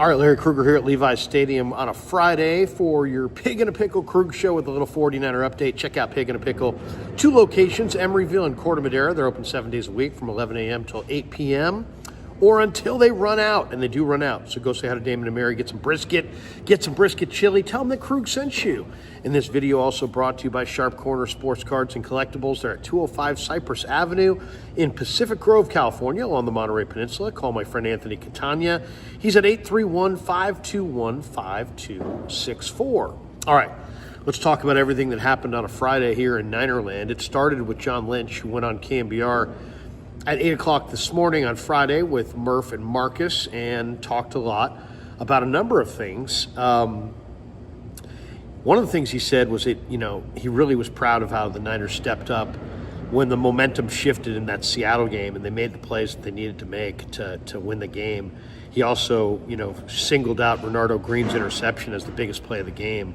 All right, Larry Krueger here at Levi's Stadium on a Friday for your Pig and a Pickle Krug Show with a little 49er update. Check out Pig and a Pickle. 2 locations, Emeryville and Corte Madera. They're open 7 days a week from 11 a.m. till 8 p.m. or until they run out, and they do run out. So go say hi to Damon and Mary, get some brisket chili. Tell them that Krug sent you. And this video also brought to you by Sharp Corner Sports Cards and Collectibles. They're at 205 Cypress Avenue in Pacific Grove, California, along the Monterey Peninsula. Call my friend Anthony Catania. He's at 831-521-5264. All right, let's talk about everything that happened on a Friday here in Ninerland. It started with John Lynch, who went on KMBR at 8 o'clock this morning on Friday with Murph and Marcus and talked a lot about a number of things. One of the things he said was he really was proud of how the Niners stepped up when the momentum shifted in that Seattle game and they made the plays that they needed to make to win the game. He also, singled out Renardo Green's interception as the biggest play of the game,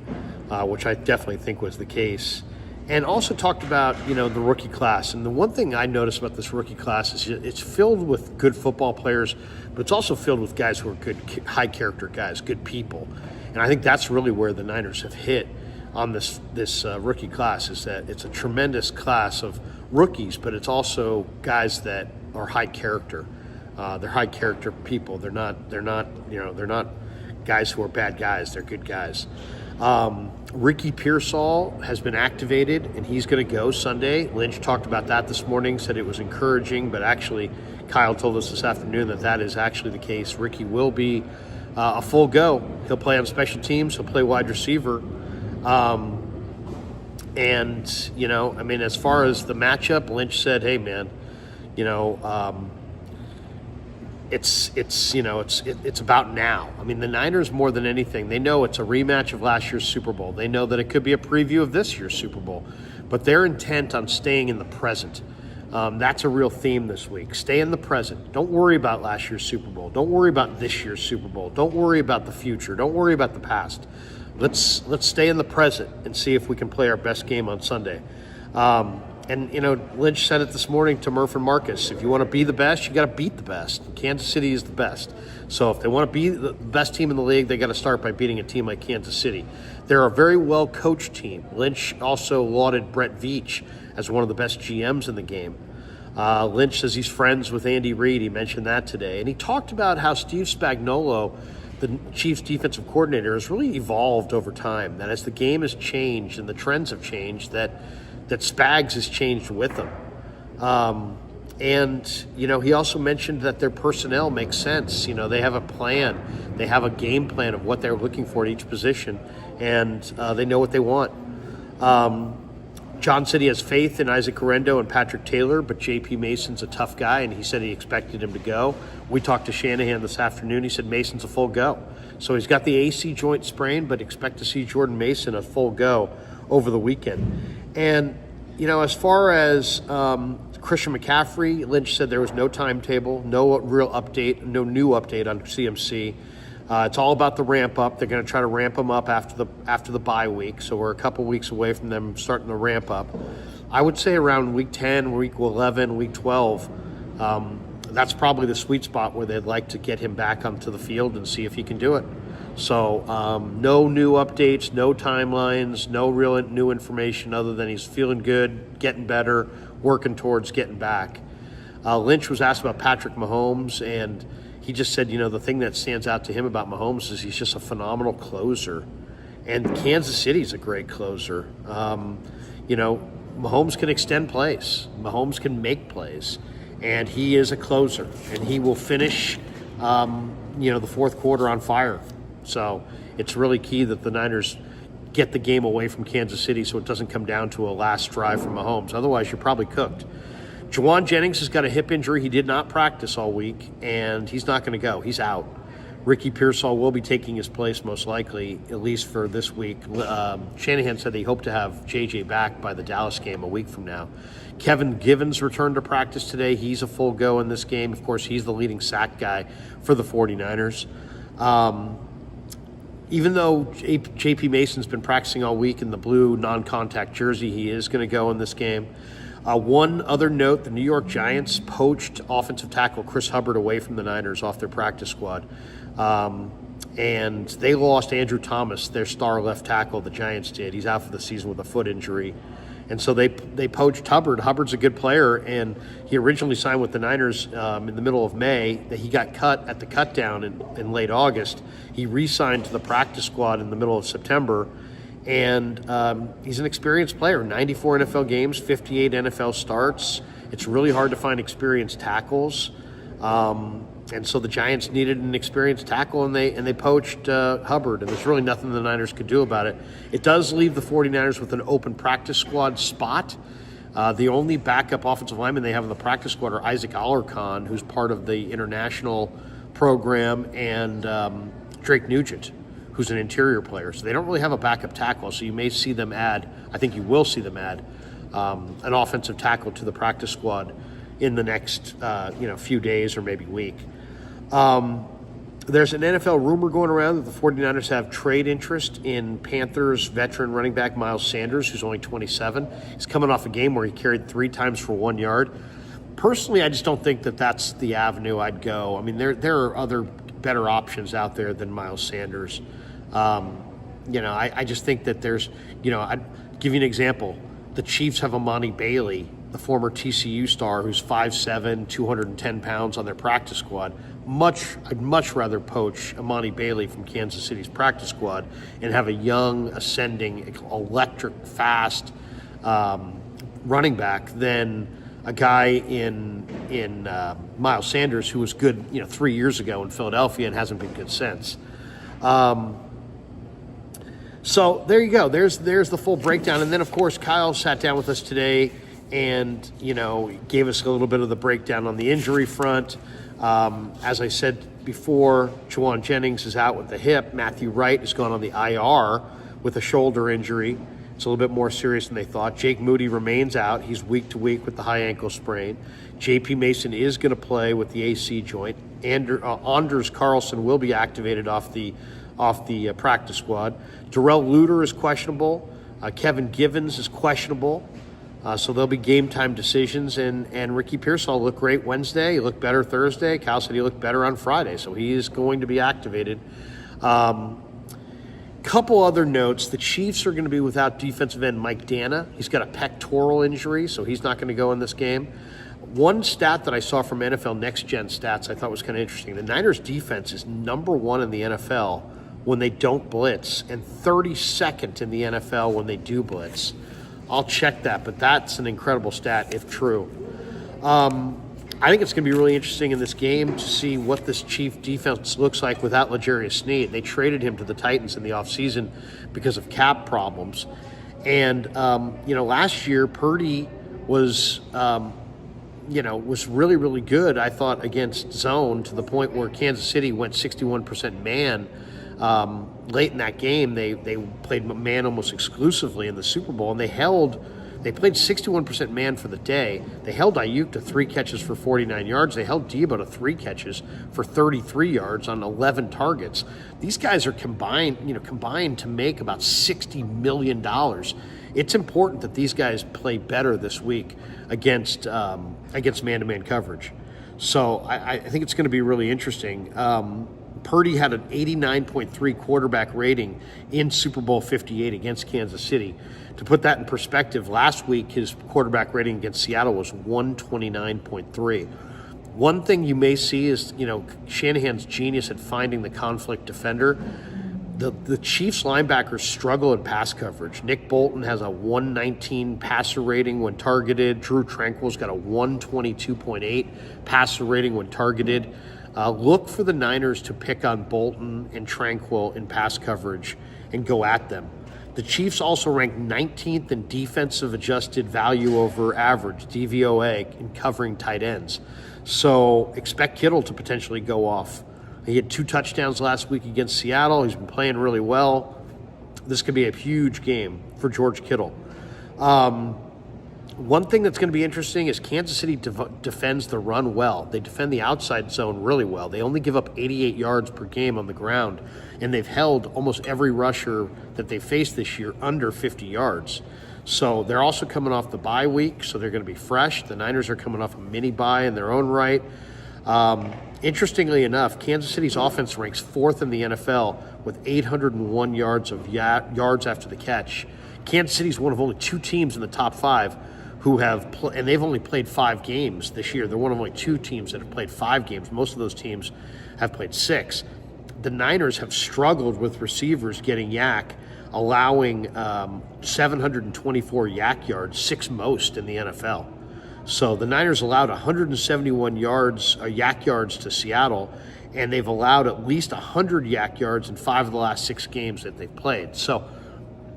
which I definitely think was the case. And also talked about, the rookie class. And the one thing I noticed about this rookie class is it's filled with good football players, but it's also filled with guys who are good, high-character guys, good people. And I think that's really where the Niners have hit on this rookie class, is that it's a tremendous class of rookies, but it's also guys that are high character. They're high-character people. They're not guys who are bad guys. They're good guys. Ricky Pearsall has been activated, and he's going to go Sunday. Lynch talked about that this morning, said it was encouraging, but actually Kyle told us this afternoon that is actually the case. Ricky will be a full go. He'll play on special teams. He'll play wide receiver. As far as the matchup, Lynch said, hey, man, it's about now. I mean, the Niners, more than anything, they know it's a rematch of last year's Super Bowl. They know that it could be a preview of this year's Super Bowl, but they're intent on staying in the present. That's a real theme this week. Stay in the present. Don't worry about last year's Super Bowl. Don't worry about this year's Super Bowl. Don't worry about the future. Don't worry about the past. Let's stay in the present and see if we can play our best game on Sunday. Lynch said it this morning to Murph and Marcus. If you want to be the best, you got to beat the best. Kansas City is the best. So if they want to be the best team in the league, they got to start by beating a team like Kansas City. They're a very well-coached team. Lynch also lauded Brett Veach as one of the best GMs in the game. Lynch says he's friends with Andy Reid. He mentioned that today. And he talked about how Steve Spagnuolo, the Chiefs defensive coordinator, has really evolved over time. That as the game has changed and the trends have changed, that Spags has changed with them. He also mentioned that their personnel makes sense. They have a plan. They have a game plan of what they're looking for at each position, and they know what they want. John said he has faith in Isaac Guerrero and Patrick Taylor, but J.P. Mason's a tough guy, and he said he expected him to go. We talked to Shanahan this afternoon. He said Mason's a full go. So he's got the AC joint sprain, but expect to see Jordan Mason a full go over the weekend. And, as far as Christian McCaffrey, Lynch said there was no timetable, no real update, no new update on CMC. It's all about the ramp up. They're going to try to ramp him up after the bye week, so we're a couple weeks away from them starting the ramp up. I would say around week 10, week 11, week 12, that's probably the sweet spot where they'd like to get him back onto the field and see if he can do it. So no new updates, no timelines, no real new information other than he's feeling good, getting better, working towards getting back. Lynch was asked about Patrick Mahomes, and he just said, the thing that stands out to him about Mahomes is he's just a phenomenal closer. And Kansas City's a great closer. Mahomes can extend plays. Mahomes can make plays. And he is a closer. And he will finish, the fourth quarter on fire. So it's really key that the Niners get the game away from Kansas City so it doesn't come down to a last drive from Mahomes. Otherwise, you're probably cooked. Jennings has got a hip injury. He did not practice all week, and he's not going to go. He's out. Ricky Pearsall will be taking his place most likely, at least for this week. Shanahan said they hope to have J.J. back by the Dallas game a week from now. Kevin Givens returned to practice today. He's a full go in this game. Of course, he's the leading sack guy for the 49ers. Even though J.P. Mason's been practicing all week in the blue non-contact jersey, he is going to go in this game. One other note, the New York Giants poached offensive tackle Chris Hubbard away from the Niners off their practice squad. And they lost Andrew Thomas, their star left tackle, the Giants did. He's out for the season with a foot injury. And so they poached Hubbard. Hubbard's a good player, and he originally signed with the Niners in the middle of May. That he got cut at the cutdown in late August. He re-signed to the practice squad in the middle of September, and he's an experienced player. 94 NFL games, 58 NFL starts. It's really hard to find experienced tackles. And so the Giants needed an experienced tackle, and they poached Hubbard, and there's really nothing the Niners could do about it. It does leave the 49ers with an open practice squad spot. The only backup offensive lineman they have in the practice squad are Isaac Alarcon, who's part of the international program, and Drake Nugent, who's an interior player. So they don't really have a backup tackle, so you may see them add, I think you will see them add, an offensive tackle to the practice squad in the next few days or maybe week. There's an NFL rumor going around that the 49ers have trade interest in Panthers veteran running back Miles Sanders, who's only 27. He's coming off a game where he carried 3 times for 1 yard. Personally, I just don't think that that's the avenue I'd go. I mean, there are other better options out there than Miles Sanders. I just think that there's, I'd give you an example. The Chiefs have Amani Bailey, the former TCU star, who's 5'7", 210 pounds on their practice squad. I'd much rather poach Amani Bailey from Kansas City's practice squad and have a young, ascending, electric, fast running back than a guy in Miles Sanders, who was good 3 years ago in Philadelphia and hasn't been good since. So there you go. There's the full breakdown. And then, of course, Kyle sat down with us today and, gave us a little bit of the breakdown on the injury front. As I said before, Jennings is out with the hip. Matthew Wright has gone on the IR with a shoulder injury. It's a little bit more serious than they thought. Jake Moody remains out. He's week to week with the high ankle sprain. J.P. Mason is going to play with the AC joint. Anders Carlson will be activated off the practice squad. Darrell Luter is questionable. Kevin Givens is questionable. So there'll be game time decisions. And Ricky Pearsall looked great Wednesday. He looked better Thursday. Kyle said he looked better on Friday. So he is going to be activated. Couple other notes. The Chiefs are going to be without defensive end Mike Dana. He's got a pectoral injury, so he's not going to go in this game. One stat that I saw from NFL Next Gen Stats I thought was kind of interesting. The Niners defense is number 1 in the NFL when they don't blitz, and 32nd in the NFL when they do blitz. I'll check that, but that's an incredible stat if true. I think it's going to be really interesting in this game to see what this Chief defense looks like without L'Jarius Sneed. They traded him to the Titans in the offseason because of cap problems. And, last year Purdy was really, really good, I thought, against zone, to the point where Kansas City went 61% man. Late in that game, they played man almost exclusively in the Super Bowl, and they played 61% man for the day. They held Ayuk to 3 catches for 49 yards. They held Debo to 3 catches for 33 yards on 11 targets. These guys are combined to make about $60 million. It's important that these guys play better this week against man-to-man coverage. So I think it's going to be really interesting. Purdy had an 89.3 quarterback rating in Super Bowl 58 against Kansas City. To put that in perspective, last week his quarterback rating against Seattle was 129.3. One thing you may see is, Shanahan's genius at finding the conflict defender. The Chiefs linebackers struggle in pass coverage. Nick Bolton has a 119 passer rating when targeted. Drew Tranquill's got a 122.8 passer rating when targeted. Look for the Niners to pick on Bolton and Tranquill in pass coverage and go at them. The Chiefs also ranked 19th in defensive adjusted value over average, DVOA, in covering tight ends. So expect Kittle to potentially go off. He had 2 touchdowns last week against Seattle. He's been playing really well. This could be a huge game for George Kittle. One thing that's going to be interesting is Kansas City defends the run well. They defend the outside zone really well. They only give up 88 yards per game on the ground, and they've held almost every rusher that they faced this year under 50 yards. So they're also coming off the bye week, so they're going to be fresh. The Niners are coming off a mini bye in their own right. Interestingly enough, Kansas City's offense ranks 4th in the NFL with 801 yards of yards after the catch. Kansas City's one of only 2 teams in the top 5 who have, and they've only played 5 games this year. They're one of only 2 teams that have played 5 games. Most of those teams have played 6. The Niners have struggled with receivers getting yak, allowing 724 yak yards, 6th most in the NFL. So the Niners allowed 171 yak yards to Seattle, and they've allowed at least 100 yak yards in 5 of the last 6 games that they've played. So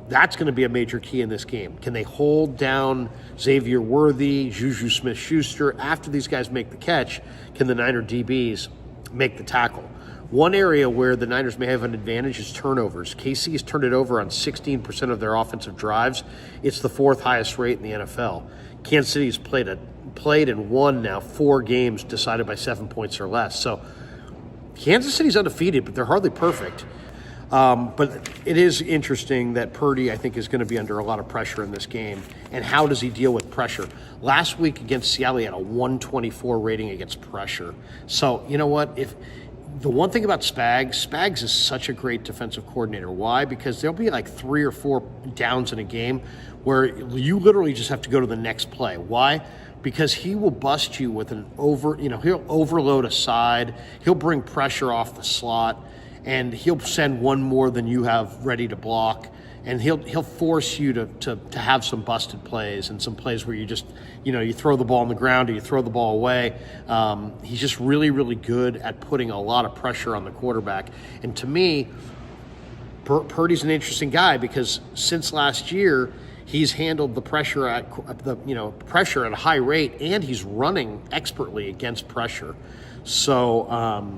that's going to be a major key in this game. Can they hold down Xavier Worthy, Juju Smith-Schuster? After these guys make the catch, can the Niner DBs make the tackle? One area where the Niners may have an advantage is turnovers. KC has turned it over on 16% of their offensive drives. It's the 4th highest rate in the NFL. Kansas City's played and won now 4 games decided by 7 points or less. So Kansas City's undefeated, but they're hardly perfect. But it is interesting that Purdy, I think, is going to be under a lot of pressure in this game. And how does he deal with pressure? Last week against Seattle, he had a 124 rating against pressure. So, you know what? The one thing about Spags is such a great defensive coordinator. Why? Because there'll be like 3 or 4 downs in a game where you literally just have to go to the next play. Why? Because he will bust you with he'll overload a side, he'll bring pressure off the slot, and he'll send one more than you have ready to block. And he'll force you to have some busted plays and some plays where you just, you throw the ball on the ground or you throw the ball away. He's just really, really good at putting a lot of pressure on the quarterback. And to me, Purdy's an interesting guy because since last year, he's handled the pressure at a high rate, and he's running expertly against pressure. So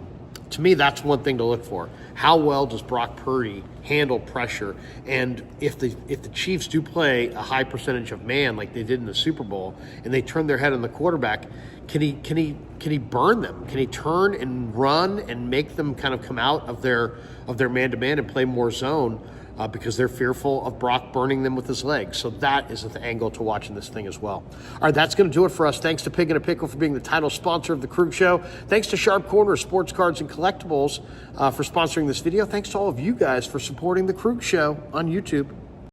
to me, that's one thing to look for. How well does Brock Purdy handle pressure? And if the Chiefs do play a high percentage of man like they did in the Super Bowl, and they turn their head on the quarterback, can he burn them? Can he turn and run and make them kind of come out of their man-to-man and play more zone? Because they're fearful of Brock burning them with his legs. So that is the angle to watching this thing as well. All right, that's going to do it for us. Thanks to Pig and a Pickle for being the title sponsor of the Krug Show. Thanks to Sharp Corner Sports Cards and Collectibles for sponsoring this video. Thanks to all of you guys for supporting the Krug Show on YouTube.